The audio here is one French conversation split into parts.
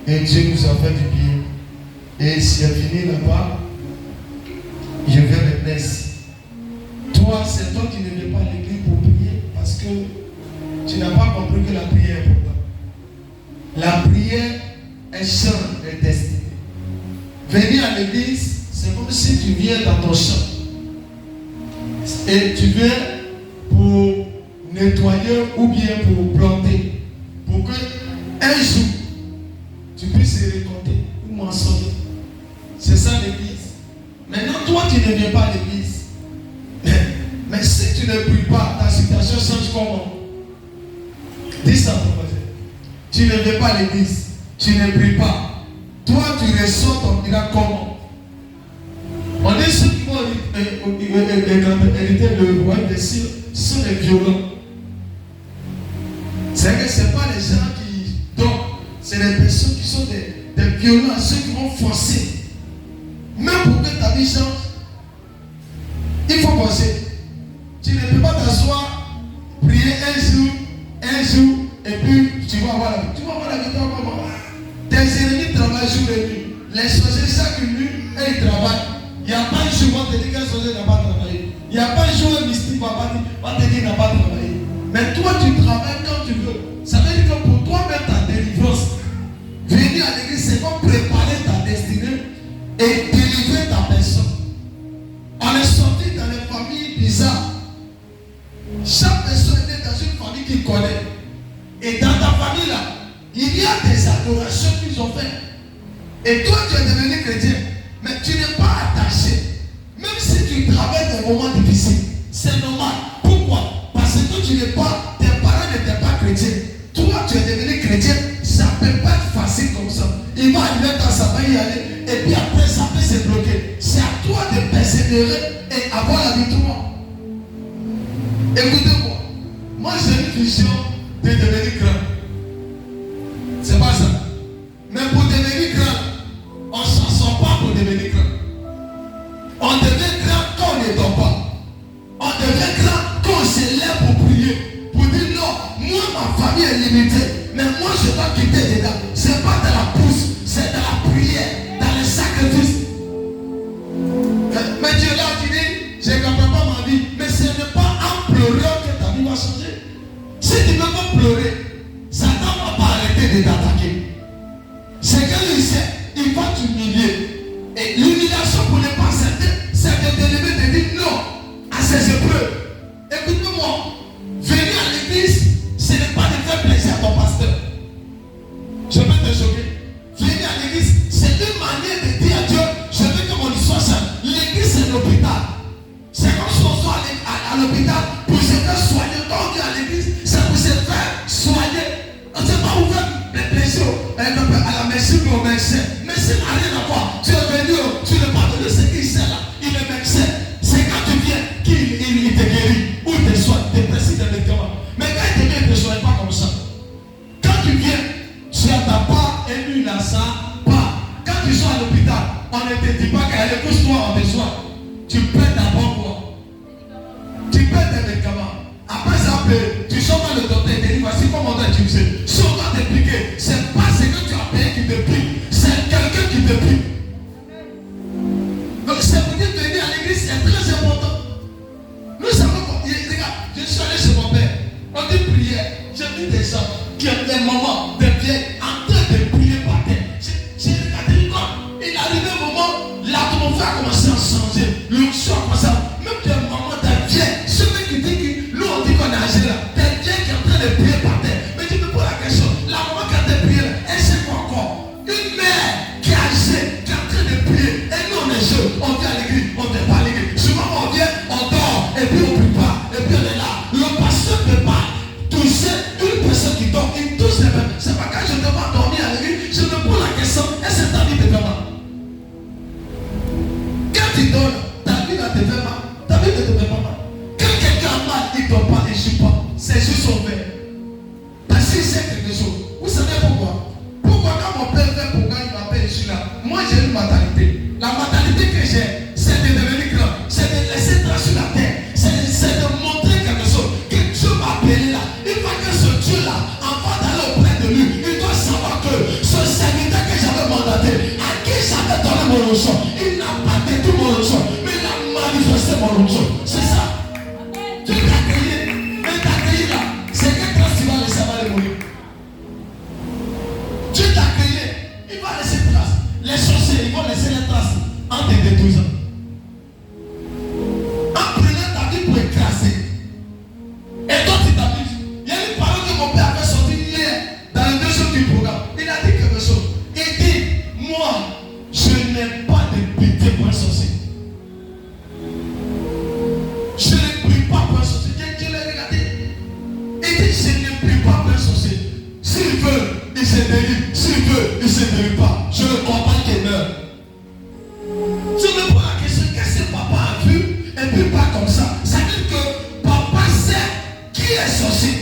Et Dieu nous a fait du bien. Et s'il est fini là-bas, je vais maintenant ici. Toi, c'est toi qui ne viens pas à l'église pour prier parce que tu n'as pas compris que la prière est importante. La prière est champ de destinée. Venir à l'église, c'est comme si tu viens dans ton champ. Et tu viens pour nettoyer ou bien pour planter. Pour que un jour, tu puisses récolter ou moissonner. C'est ça l'église. Maintenant, toi, tu ne viens pas à l'église. Mais si tu ne pries pas, ta situation change comment? Dis ça, ton voisin. Tu ne viens pas à l'église. Tu ne pries pas. Toi, tu reçois ton miracle comment? On dit ceux qui vont hériter le royaume des cieux sont les violents. C'est que ce n'est pas les gens qui donnent, c'est les personnes qui sont des violents, ceux qui vont forcer. Même pour que ta vie change, il faut penser. Tu ne peux pas t'asseoir, prier un jour, et puis tu vas avoir la vie. Tu vas avoir la victoire comment? Tes ennemis travaillent jour et nuit. Les sorciers chaque nuit, et ils travaillent. Il n'y a pas un jour où on te dit qu'un sorcier n'a pas travaillé. Il n'y a pas un jour où un mystique va te dire qu'il n'a pas travaillé. Mais toi, tu travailles quand tu veux. Ça veut dire que pour toi-même, ta délivrance, venir à l'église, c'est comme préparer ta destinée et délivrer ta personne. On est sorti dans les familles bizarres. Chaque personne est dans une famille qui connaît. Et dans ta famille là, il y a des adorations qu'ils ont faites. Et toi, tu es devenu chrétien. Mais tu n'es pas attaché. Même si tu traverses des moments difficiles, c'est normal. Pourquoi? Parce que tu n'es pas, tes parents n'étaient pas chrétiens. Toi, tu es devenu chrétien. Ça ne peut pas être facile comme ça. Il va arriver dans sa vie y aller. Et puis après, ça peut se bloquer. C'est à toi de persévérer et avoir la victoire. Écoutez-moi. Moi, j'ai une vision de devenir grand. C'est pas ça. Mais pour devenir grand, on ne s'en sort pas pour devenir grand. On devient grand quand on ne dort pas. On devient grand quand on se lève pour prier. Pour dire non, moi ma famille est limitée. Mais moi je dois quitter dedans. Ce n'est pas dans la pousse, c'est dans la prière, dans le sacrifice. Mais Dieu là, tu dis, je ne comprends pas ma vie. Mais ce n'est pas en pleurant que ta vie va changer. Si tu ne veux pas pleurer, Satan ne va pas arrêter de t'attaquer. C'est que sait, il va t'humilier. Et l'humiliation pour ne pas accepter, c'est de te lever et de dire non à ces épreuves. Écoute-moi, venir à l'église, ce n'est pas de faire plaisir à ton pasteur. Je peux te choquer. Venir à l'église, c'est une manière de dire à Dieu, je veux que mon histoire change. L'église, c'est l'hôpital. C'est comme si on soit à l'hôpital pour se faire soigner. Quand on vient à l'église, c'est pour se faire soigner. On ne s'est pas ouvert les blessures à la médecine ou au médecin. Médecin n'a rien à voir. Tu es venu, tu n'es pas venu, c'est qui c'est là. Il est médecin. C'est quand tu viens qu'il te guérit ou il te soigne, il te précise des médicaments. Mais quand il te vient, il ne te soigne pas comme ça. Quand tu viens, tu n'as pas élu dans ça, pas. Quand tu sois à l'hôpital, on ne te dit pas qu'elle couche-toi, on te soigne. Tu perds d'abord quoi? Tu perds des médicaments. Après ça, tu sors dans le docteur et te dit voici comment on doit utiliser. Si on doit t'expliquer, c'est pas ce que tu as payé qui te prie, c'est quelqu'un qui te prie. Donc c'est pour dire que venir à l'église, c'est très important. Nous savons qu'on dit, regarde, je suis allé chez mon père. On dit prière. J'ai vu des gens qui ont des mamans, des vieilles, en train de prier par terre. J'ai regardé comme il arrive un moment, l'atmosphère a commencé à changer. L'onction a commencé à. Même des mamans, des vieilles, ceux qui disent que nous on dit qu'on est âgé là, des vieilles qui sont en train de prier par terre. Mais tu me poses la question, la maman qui a de prier là, elle sait quoi encore? Une mère qui est âgée, qui est en train de prier. Et nous on est jeunes, on vient à l'église, on ne vient pas à l'église. Souvent on vient, on dort, et puis on ne prie pas, et puis on est là. Le pasteur ne peut pas toucher une personne qui dort, il touche les mêmes. C'est pas quand je ne peux pas dormir à l'église, je me pose la question, est-ce que ta vie te fait mal? Quand tu donnes, ta vie ne te fait mal. Ta vie ne te fait pas mal. Quand quelqu'un a mal, il ne dort pas, il ne chie pas. C'est juste son père. Parce qu'il sait quelque chose. Vous savez pourquoi? Pourquoi quand mon père fait pour quand il m'appelle, je suis là. Moi j'ai une mentalité. La mentalité que j'ai, c'est de devenir grand. C'est de laisser tracer sur la terre. C'est de montrer quelque chose. Que Dieu m'a appelé là. Il faut que ce Dieu là, avant d'aller auprès de lui, il doit savoir que ce serviteur onction. Il n'a pas détruit mon onction, mais il a manifesté mon onction. C'est ça. Dieu t'a accueilli, mais t'accueilli là. C'est quelle trace tu vas laisser avant de mourir? Dieu t'a accueilli, il va laisser trace. Les sorciers, ils vont laisser les traces en te détruisant. En prenant ta vie pour écraser. Et toi tu t'amuses. Il y a une parole que mon père avait sortie hier dans le deuxième du programme. Il a dit quelque chose. Il dit, moi, je n'ai pas de pitié pour un sorcier. Je ne prie pas pour un sorcier. Je l'ai regardé. Il dit, je ne prie pas pour un sorcier. S'il veut, il se délivre. S'il veut, il ne se délivre pas. Je ne crois pas qu'il meurt. Je me pose la question, qu'est-ce que papa a vu? Et puis pas comme ça. Ça veut dire que papa sait qui est sorcier.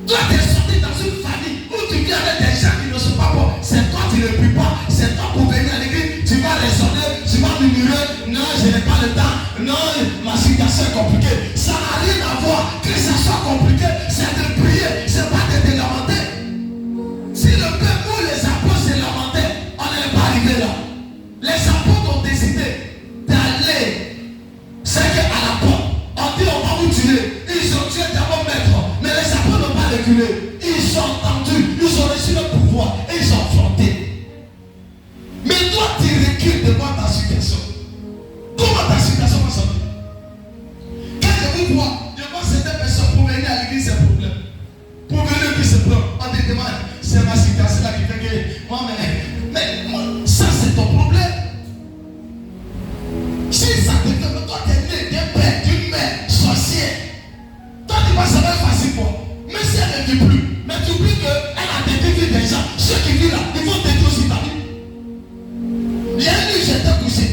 Toi, tu es sorti dans une famille où tu viens avec des gens qui ne sont pas bons. C'est toi qui ne pries pas. C'est toi pour venir à l'église. Tu vas raisonner, tu vas murmurer. Non, je n'ai pas le temps. Non, ma situation est compliquée. Ça n'a rien à voir. Que ça soit compliqué, c'est de prier. C'est pas de te lamenter. Si le peuple ou les apôtres se lamentaient, on n'est pas arrivé là. Les apôtres ont décidé d'aller. C'est qu'à la porte, on dit on va vous tuer. Ils ont tué d'abord maître. Mais les apôtres n'ont pas reculé. Ils ont entendu, ils ont reçu le pouvoir et ils ont affronté. Mais toi, tu recules devant ta situation. Comment ta situation va sortir? Quand je vous vois, certaines personnes pour venir à l'église, c'est un problème. Pour venir puis c'est problème. On te demande, c'est ma situation là qui fait que moi, mais moi, ça c'est ton problème. Si ça te fait, mais toi tu es né d'un père, d'une mère, sorcière. Toi tu vas savoir facile quoi. Mais si elle ne vit plus, mais tu oublies qu'elle a détruit des gens. Ceux qui vivent là, ils vont détruire aussi ta vie. Il y a une nuit, j'étais couché.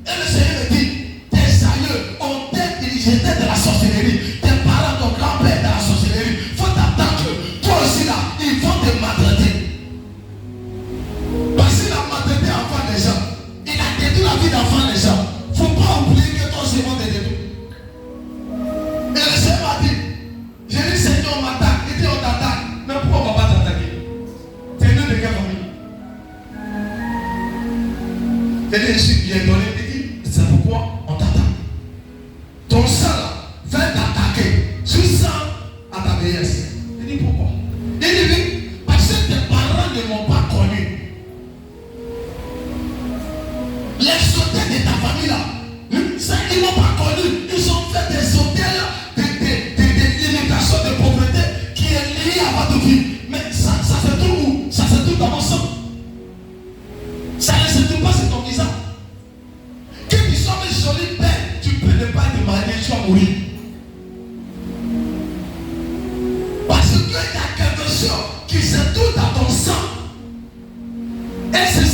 Et le Seigneur me dit, tes aïeux ont été jetés de la sorcellerie. Tes parents, ton grand-père de la sorcellerie. Il faut t'attendre que toi aussi là, ils vont te maltraiter. Parce qu'il a maltraité l'enfant des gens. Il a détruit la vie d'enfant des gens. Il ne faut pas oublier que toi aussi, ils vont te détruire. Et le Seigneur m'a dit, j'ai dit Seigneur, on m'attaque. Il dit on t'attaque. Mais pourquoi on ne va pas t'attaquer? T'es né de quelle famille? Il dit je suis bien donné. Il dit c'est pourquoi on t'attaque. Ton sang là va t'attaquer. Tu sens à ta vieillesse. Il dit pourquoi? Il dit oui, parce que tes parents ne m'ont pas connu. Les sauteurs de ta famille là, ils ne m'ont pas connu. Ils ont fait des sauteurs de limitation de pauvreté qui est liée à votre vie. Mais ça se trouve où? Ça se trouve dans mon sang. Ça ne se trouve pas sur ton visage. Que tu sois une jolie père, tu peux ne pas te marier, tu vas mourir. Parce qu'il y a quelque chose qui se trouve dans ton sang. Et c'est